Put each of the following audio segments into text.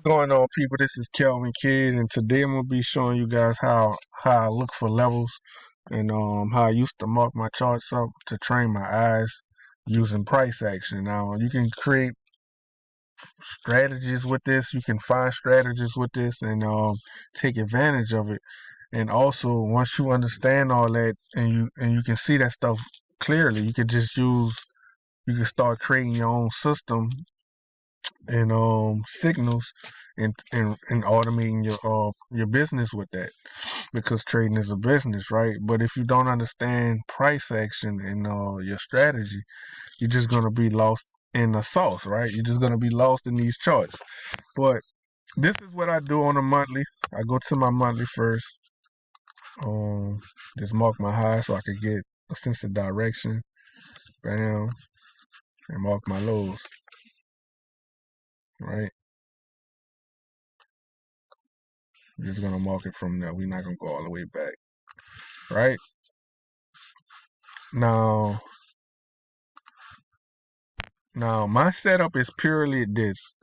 Going on, people? This is Kelvin Kidd, and today I'm gonna be showing you guys how I look for levels and how I used to mark my charts up to train my eyes using price action. Now you can create strategies with this. You can find strategies with this and take advantage of it. And also, once you understand all that and you can see that stuff clearly, you can just use you can start creating your own system and signals and automating your business with that, because trading is a business, right? But if you don't understand price action and your strategy, you're just gonna be lost in the sauce, right? You're just gonna be lost in these charts. But this is what I do on a monthly. I go to my monthly first. Just mark my high so I could get a sense of direction. Bam, and mark my lows, right? We're just gonna mark it from there. We're not gonna go all the way back, right? Now my setup is purely this.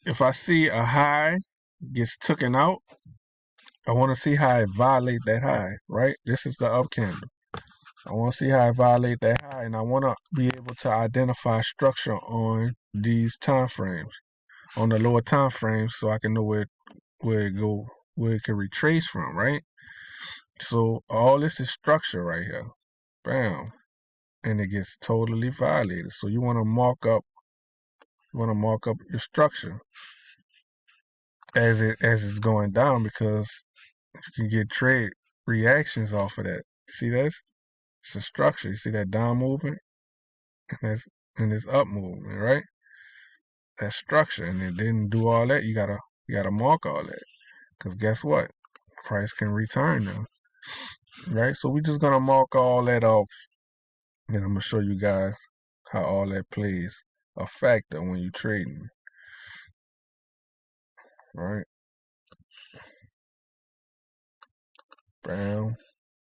If I see a high gets taken out, I want to see how it violate that high, right? This is the up candle. I want to see how it violate that high, and I want to be able to identify structure on these time frames, on the lower time frames, so I can know where it can retrace from, right? So all this is structure right here. Bam. And it gets totally violated. So you want to mark up your structure as it's going down, because you can get trade reactions off of that. See this? It's a structure. You see that down movement and this up movement, right? That structure, and it didn't do all that. You gotta mark all that, because guess what? Price can return now, right? So we're just gonna mark all that off, and I'm gonna show you guys how all that plays a factor when you're trading, right? Bam.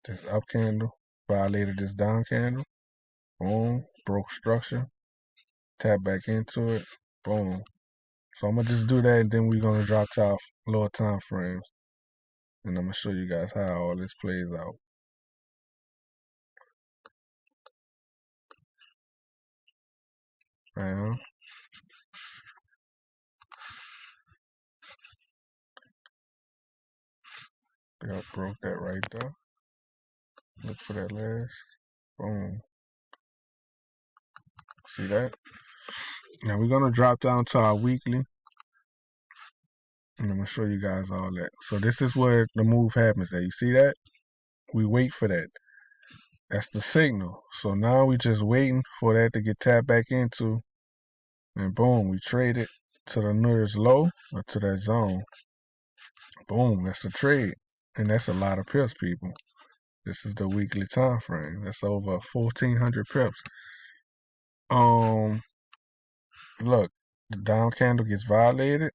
This up candle violated this down candle. Boom. Broke structure. Tap back into it. Boom. So I'm gonna just do that, and then we're gonna drop to our lower time frames, and I'm gonna show you guys how all this plays out. Bam. I broke that right there. Look for that last. Boom. See that? Now we're gonna drop down to our weekly, and I'm gonna show you guys all that. So this is where the move happens at. You see that? We wait for that. That's the signal. So now we just waiting for that to get tapped back into, and boom, we trade it to the nearest low or to that zone. Boom, that's a trade. And that's a lot of pips, people. This is the weekly time frame. That's over 1,400 pips. Look, the down candle gets violated.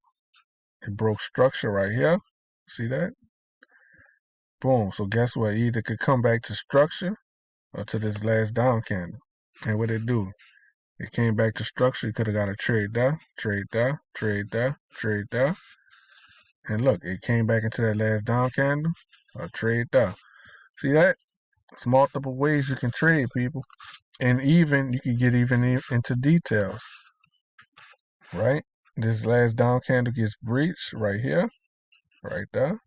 It broke structure right here. See that? Boom. So guess what? It either could come back to structure or to this last down candle. And what it do? It came back to structure. You could have got a trade there, trade there, trade there, trade there. And look, it came back into that last down candle, a trade there. See that? It's multiple ways you can trade, people. And even, you can get even into details, right? This last down candle gets breached right here, right there.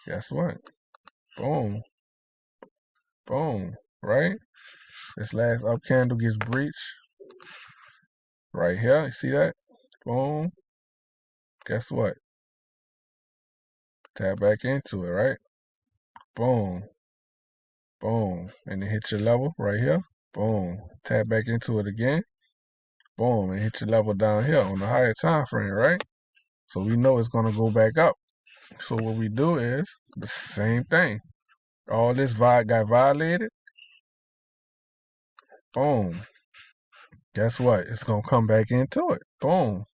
Guess what? Boom. Boom. Right? This last up candle gets breached right here. You see that? Boom. Guess what? Tap back into it, right? Boom. Boom. And it hits your level right here. Boom. Tap back into it again. Boom. And hit your level down here on the higher time frame, right? So we know it's going to go back up. So what we do is the same thing. All this got violated. Boom. Guess what? It's going to come back into it. Boom.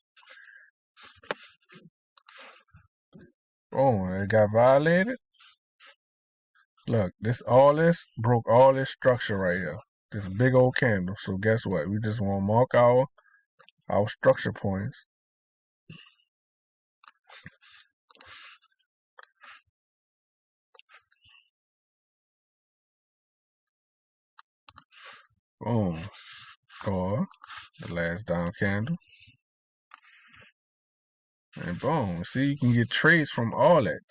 Boom. It got violated. Look, this broke all this structure right here. This big old candle. So guess what? We just want to mark our structure points. Boom. Or the last down candle. And boom. See, you can get trades from all that.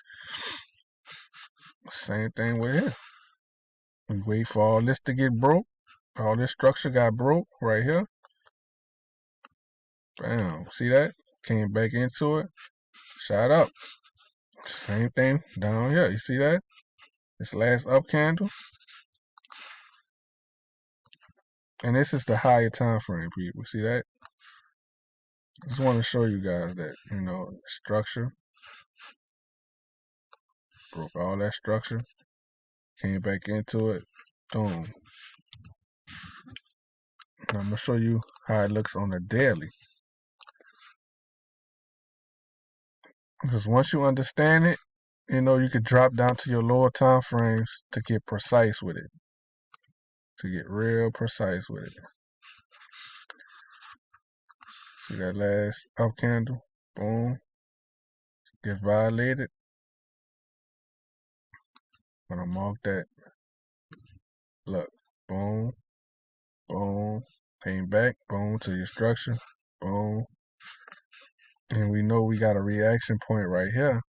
Same thing with here. We wait for all this to get broke. All this structure got broke right here. Bam. See that? Came back into it. Shot up. Same thing down here. You see that? This last up candle. And this is the higher time frame, people. See that? Just want to show you guys that, structure. Broke all that structure. Came back into it. Boom. And I'm going to show you how it looks on the daily. Because once you understand it, you could drop down to your lower time frames to get precise with it. To get real precise with it. See that last up candle? Boom. Get violated. I'm going to mark that. Look. Boom. Boom. Came back. Boom to your structure. Boom. And we know we got a reaction point right here.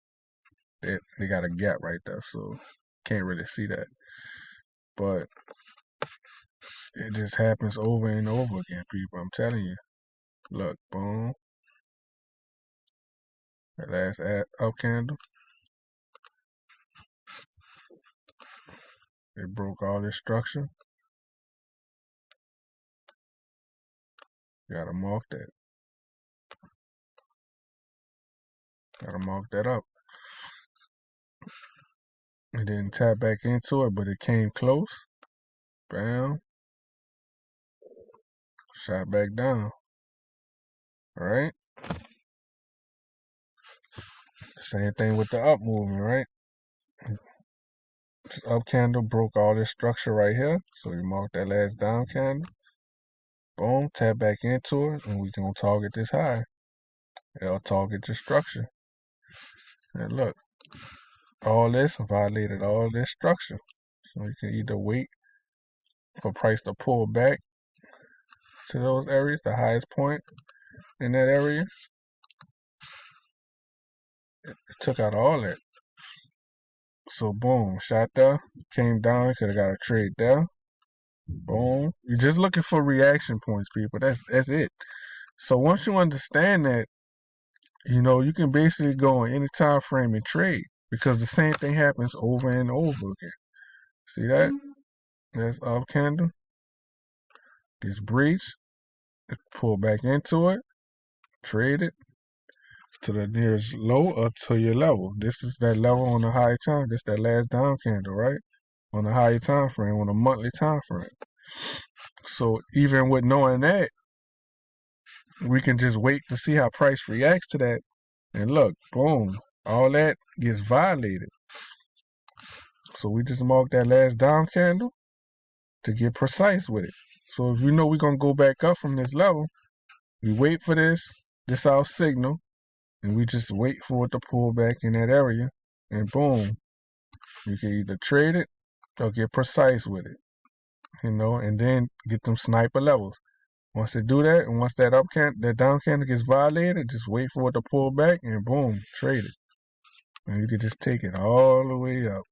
They got a gap right there, so can't really see that. But it just happens over and over again, people. I'm telling you. Look, boom. That last up candle. It broke all this structure. Gotta mark that. Gotta mark that up. It didn't tap back into it, but it came close. Bam. Shot back down. Alright? Same thing with the up movement, right? This up candle broke all this structure right here. So you mark that last down candle. Boom. Tap back into it. And we can target this high. It'll target your structure. And look. All this violated all this structure. So you can either wait for price to pull back to those areas, the highest point in that area. It took out all that. So boom, shot there, came down, could have got a trade there. Boom. You're just looking for reaction points, people. That's it. So once you understand that, you can basically go on any time frame and trade because the same thing happens over and over again. See that? That's up candle. Gets breached. Pull back into it. Trade it to the nearest low or to your level. This is that level on the high time. This that last down candle, right? On the higher time frame, on a monthly time frame. So even with knowing that, we can just wait to see how price reacts to that. And look, boom, all that gets violated. So we just mark that last down candle to get precise with it. So if we know we're going to go back up from this level, we wait for this our signal, and we just wait for it to pull back in that area, and boom, you can either trade it or get precise with it, and then get them sniper levels. Once they do that, and once that down candle gets violated, just wait for it to pull back, and boom, trade it. And you can just take it all the way up.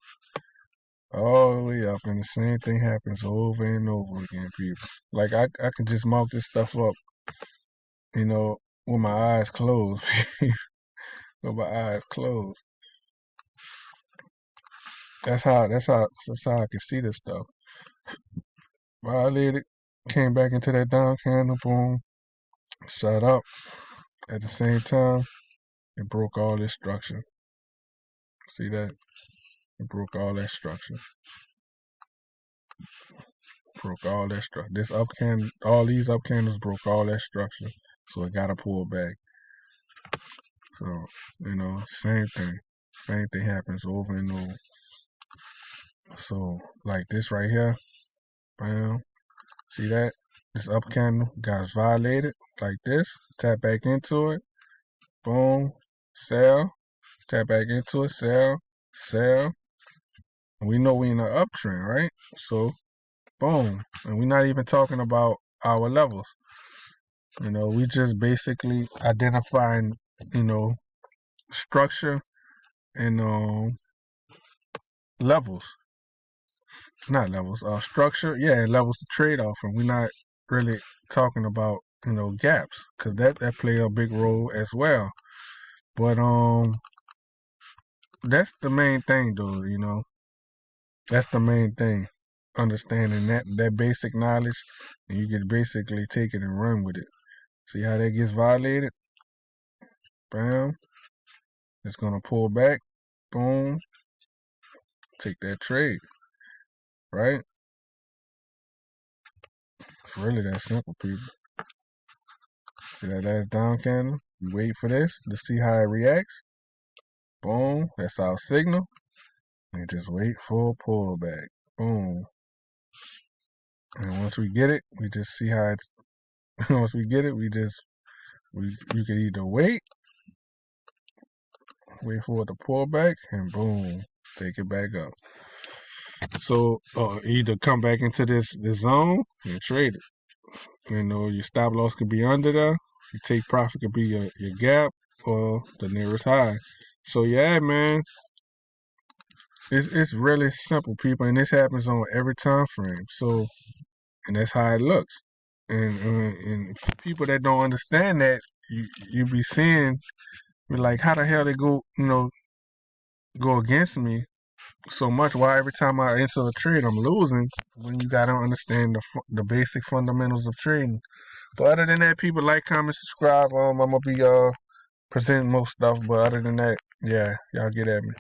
All the way up, and the same thing happens over and over again, people. Like, I can just mark this stuff up, with my eyes closed. With my eyes closed. That's how I can see this stuff. Violated, came back into that down candle, boom, shut up. At the same time, it broke all this structure. See that? It broke all that structure. Broke all that structure. All these up candles broke all that structure. So it gotta pull back. So, same thing. Same thing happens over and over. So, like this right here, bam. See that? This up candle got violated like this. Tap back into it. Boom. Sell. Tap back into it. Sell. Sell. We know we in an uptrend, right? So, Boom. And we're not even talking about our levels. We just basically identifying, structure and levels. Not levels, structure, yeah, and levels to trade off. And we're not really talking about, gaps, because that play a big role as well. But that's the main thing, though. That's the main thing. Understanding that basic knowledge, and you can basically take it and run with it. See how that gets violated? Bam. It's gonna pull back. Boom. Take that trade. Right? It's really that simple, people. See that last down candle? You wait for this to see how it reacts. Boom. That's our signal. And just wait for a pullback. Boom. And once we get it, we just see how it's. Once we get it, you can either wait for it to pull back, and boom, take it back up. So either come back into this zone and trade it. Your stop loss could be under there. Your take profit could be your gap or the nearest high. So yeah, man, it's really simple, people, and this happens on every time frame. So, and that's how it looks. And for people that don't understand that, you be seeing, you're like, how the hell they go against me so much? Why every time I enter a trade I'm losing? When you gotta understand the basic fundamentals of trading. But other than that, people, like, comment, subscribe. I'm gonna be presenting most stuff. But other than that, yeah, y'all get at me.